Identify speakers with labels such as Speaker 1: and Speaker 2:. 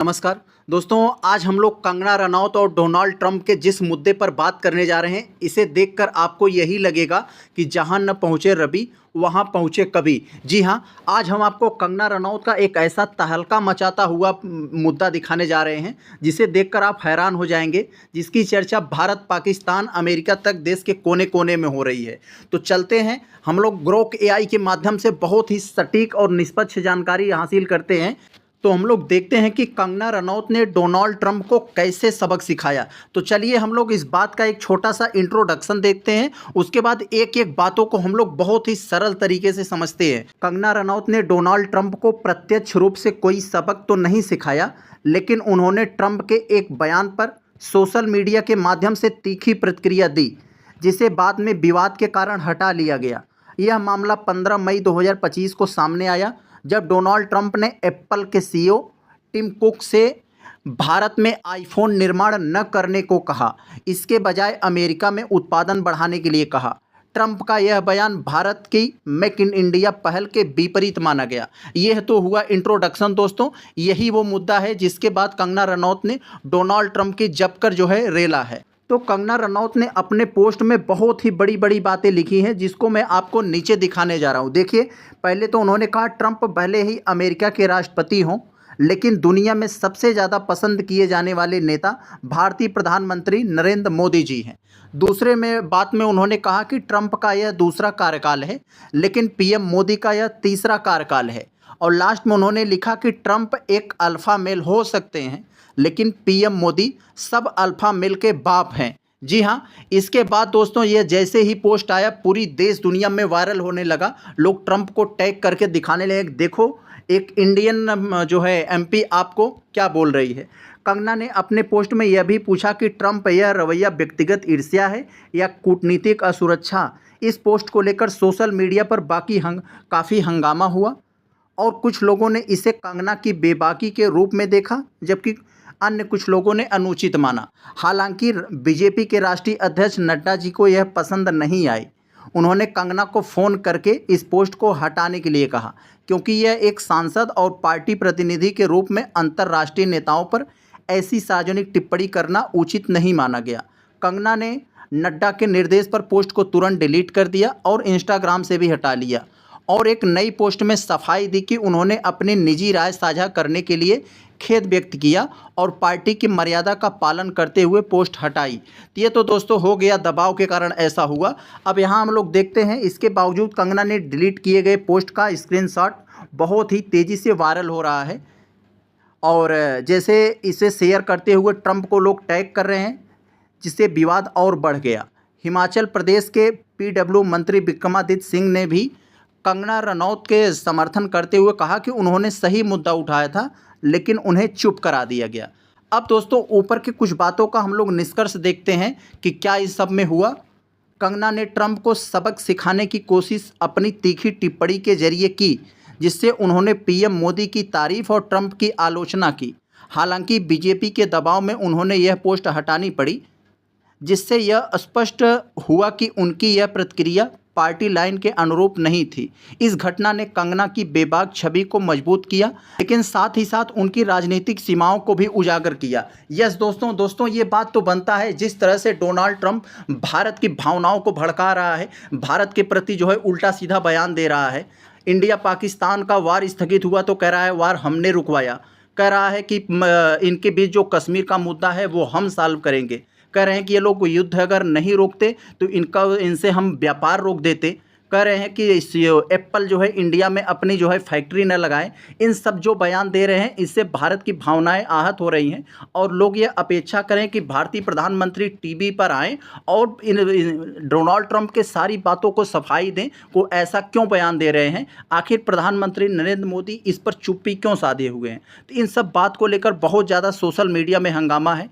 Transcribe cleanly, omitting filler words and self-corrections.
Speaker 1: नमस्कार दोस्तों, आज हम लोग कंगना रनौत और डोनाल्ड ट्रंप के जिस मुद्दे पर बात करने जा रहे हैं, इसे देखकर आपको यही लगेगा कि जहां न पहुंचे रवि वहां पहुंचे कवि। जी हां, आज हम आपको कंगना रनौत का एक ऐसा तहलका मचाता हुआ मुद्दा दिखाने जा रहे हैं जिसे देखकर आप हैरान हो जाएंगे, जिसकी चर्चा भारत, पाकिस्तान, अमेरिका तक देश के कोने कोने में हो रही है। तो चलते हैं, हम लोग ग्रोक एआई के माध्यम से बहुत ही सटीक और निष्पक्ष जानकारी हासिल करते हैं। तो हम लोग देखते हैं कि कंगना रनौत ने डोनाल्ड ट्रंप को कैसे सबक सिखाया। तो चलिए हम लोग इस बात का एक छोटा सा इंट्रोडक्शन देखते हैं, उसके बाद एक एक बातों को हम लोग बहुत ही सरल तरीके से समझते हैं। कंगना रनौत ने डोनाल्ड ट्रंप को प्रत्यक्ष रूप से कोई सबक तो नहीं सिखाया, लेकिन उन्होंने ट्रंप के एक बयान पर सोशल मीडिया के माध्यम से तीखी प्रतिक्रिया दी, जिसे बाद में विवाद के कारण हटा लिया गया। यह मामला 15 मई 2025 को सामने आया, जब डोनाल्ड ट्रंप ने एप्पल के सीईओ टिम कुक से भारत में आईफोन निर्माण न करने को कहा, इसके बजाय अमेरिका में उत्पादन बढ़ाने के लिए कहा। ट्रंप का यह बयान भारत की मेक इन इंडिया पहल के विपरीत माना गया। यह तो हुआ इंट्रोडक्शन दोस्तों, यही वो मुद्दा है जिसके बाद कंगना रनौत ने डोनाल्ड ट्रंप की जमकर रेला है। तो कंगना रनौत ने अपने पोस्ट में बहुत ही बड़ी बड़ी बातें लिखी हैं, जिसको मैं आपको नीचे दिखाने जा रहा हूं। देखिए, पहले तो उन्होंने कहा ट्रंप भले ही अमेरिका के राष्ट्रपति हों, लेकिन दुनिया में सबसे ज़्यादा पसंद किए जाने वाले नेता भारतीय प्रधानमंत्री नरेंद्र मोदी जी हैं। दूसरे में बात में उन्होंने कहा कि ट्रंप का यह दूसरा कार्यकाल है, लेकिन पीएम मोदी का यह तीसरा कार्यकाल है। और लास्ट में उन्होंने लिखा कि ट्रंप एक अल्फा मेल हो सकते हैं, लेकिन पीएम मोदी सब अल्फा मेल के बाप हैं। जी हाँ, इसके बाद दोस्तों ये जैसे ही पोस्ट आया, पूरी देश दुनिया में वायरल होने लगा। लोग ट्रंप को टैग करके दिखाने लगे, देखो एक इंडियन एमपी आपको क्या बोल रही है। कंगना ने अपने पोस्ट में यह भी पूछा कि ट्रंप यह रवैया व्यक्तिगत ईर्ष्या है या कूटनीतिक असुरक्षा। इस पोस्ट को लेकर सोशल मीडिया पर काफ़ी हंगामा हुआ और कुछ लोगों ने इसे कंगना की बेबाकी के रूप में देखा, जबकि अन्य कुछ लोगों ने अनुचित माना। हालांकि बीजेपी के राष्ट्रीय अध्यक्ष नड्डा जी को यह पसंद नहीं आई। उन्होंने कंगना को फ़ोन करके इस पोस्ट को हटाने के लिए कहा, क्योंकि यह एक सांसद और पार्टी प्रतिनिधि के रूप में अंतर्राष्ट्रीय नेताओं पर ऐसी सार्वजनिक टिप्पणी करना उचित नहीं माना गया। कंगना ने नड्डा के निर्देश पर पोस्ट को तुरंत डिलीट कर दिया और इंस्टाग्राम से भी हटा लिया और एक नई पोस्ट में सफाई दी कि उन्होंने अपनी निजी राय साझा करने के लिए खेद व्यक्त किया और पार्टी की मर्यादा का पालन करते हुए पोस्ट हटाई। ये तो दोस्तों हो गया, दबाव के कारण ऐसा हुआ। अब यहाँ हम लोग देखते हैं, इसके बावजूद कंगना ने डिलीट किए गए पोस्ट का स्क्रीनशॉट बहुत ही तेज़ी से वायरल हो रहा है और जैसे इसे शेयर करते हुए ट्रंप को लोग टैग कर रहे हैं, जिससे विवाद और बढ़ गया। हिमाचल प्रदेश के पीडब्ल्यू मंत्री विक्रमादित्य सिंह ने भी कंगना रनौत के समर्थन करते हुए कहा कि उन्होंने सही मुद्दा उठाया था, लेकिन उन्हें चुप करा दिया गया। अब दोस्तों ऊपर की कुछ बातों का हम लोग निष्कर्ष देखते हैं कि क्या इस सब में हुआ। कंगना ने ट्रंप को सबक सिखाने की कोशिश अपनी तीखी टिप्पणी के जरिए की, जिससे उन्होंने पीएम मोदी की तारीफ और ट्रंप की आलोचना की। हालांकि बीजेपी के दबाव में उन्होंने यह पोस्ट हटानी पड़ी, जिससे यह स्पष्ट हुआ कि उनकी यह प्रतिक्रिया पार्टी लाइन के अनुरूप नहीं थी। इस घटना ने कंगना की बेबाक छवि को मजबूत किया, लेकिन साथ ही साथ उनकी राजनीतिक सीमाओं को भी उजागर किया। यस दोस्तों ये बात तो बनता है, जिस तरह से डोनाल्ड ट्रंप भारत की भावनाओं को भड़का रहा है, भारत के प्रति उल्टा सीधा बयान दे रहा है। इंडिया पाकिस्तान का वार स्थगित हुआ तो कह रहा है वार हमने रुकवाया, कह रहा है कि इनके बीच जो कश्मीर का मुद्दा है वो हम सॉल्व करेंगे। कह रहे हैं कि ये लोग युद्ध अगर नहीं रोकते तो इनसे हम व्यापार रोक देते। कह रहे हैं कि एप्पल इंडिया में अपनी फैक्ट्री न लगाए। इन सब जो बयान दे रहे हैं, इससे भारत की भावनाएं आहत हो रही हैं और लोग ये अपेक्षा करें कि भारतीय प्रधानमंत्री टीवी पर आएँ और डोनाल्ड ट्रंप के सारी बातों को सफाई दें। को ऐसा क्यों बयान दे रहे हैं? आखिर प्रधानमंत्री नरेंद्र मोदी इस पर चुप्पी क्यों साधे हुए हैं? तो इन सब बात को लेकर बहुत ज़्यादा सोशल मीडिया में हंगामा है।